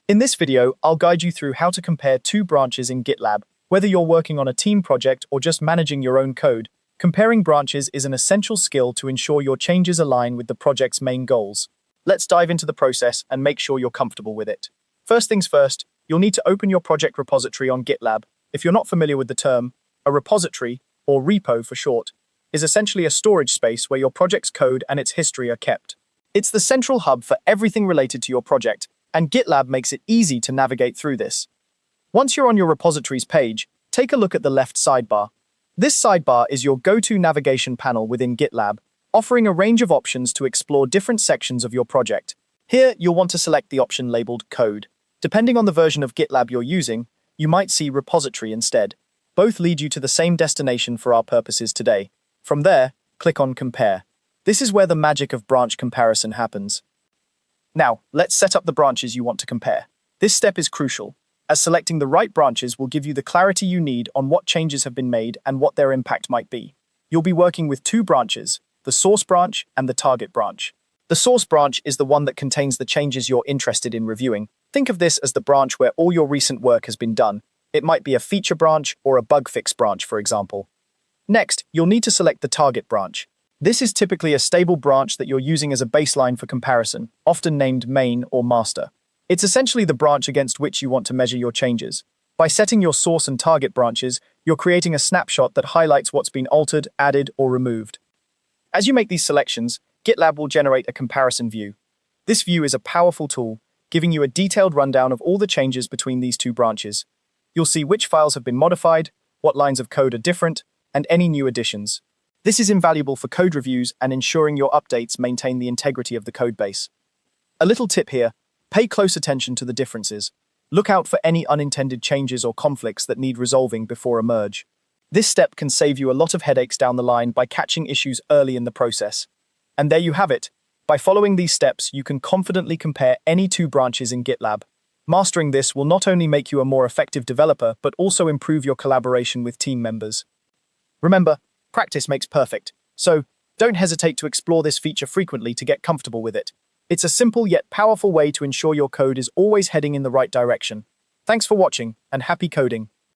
In this video, I'll guide you through how to compare two branches in GitLab. Whether you're working on a team project or just managing your own code, comparing branches is an essential skill to ensure your changes align with the project's main goals. Let's dive into the process and make sure you're comfortable with it. First things first, you'll need to open your project repository on GitLab. If you're not familiar with the term, a repository, or repo for short, is essentially a storage space where your project's code and its history are kept. It's the central hub for everything related to your project, and GitLab makes it easy to navigate through this. Once you're on your repositories page, take a look at the left sidebar. This sidebar is your go-to navigation panel within GitLab, offering a range of options to explore different sections of your project. Here, you'll want to select the option labeled Code. Depending on the version of GitLab you're using, you might see Repository instead. Both lead you to the same destination for our purposes today. From there, click on Compare. This is where the magic of branch comparison happens. Now, let's set up the branches you want to compare. This step is crucial, as selecting the right branches will give you the clarity you need on what changes have been made and what their impact might be. You'll be working with two branches, the source branch and the target branch. The source branch is the one that contains the changes you're interested in reviewing. Think of this as the branch where all your recent work has been done. It might be a feature branch or a bug fix branch, for example. Next, you'll need to select the target branch. This is typically a stable branch that you're using as a baseline for comparison, often named main or master. It's essentially the branch against which you want to measure your changes. By setting your source and target branches, you're creating a snapshot that highlights what's been altered, added, or removed. As you make these selections, GitLab will generate a comparison view. This view is a powerful tool, giving you a detailed rundown of all the changes between these two branches. You'll see which files have been modified, what lines of code are different, and any new additions. This is invaluable for code reviews and ensuring your updates maintain the integrity of the codebase. A little tip here, pay close attention to the differences. Look out for any unintended changes or conflicts that need resolving before a merge. This step can save you a lot of headaches down the line by catching issues early in the process. And there you have it. By following these steps, you can confidently compare any two branches in GitLab. Mastering this will not only make you a more effective developer, but also improve your collaboration with team members. Remember, practice makes perfect, so don't hesitate to explore this feature frequently to get comfortable with it. It's a simple yet powerful way to ensure your code is always heading in the right direction. Thanks for watching, and happy coding!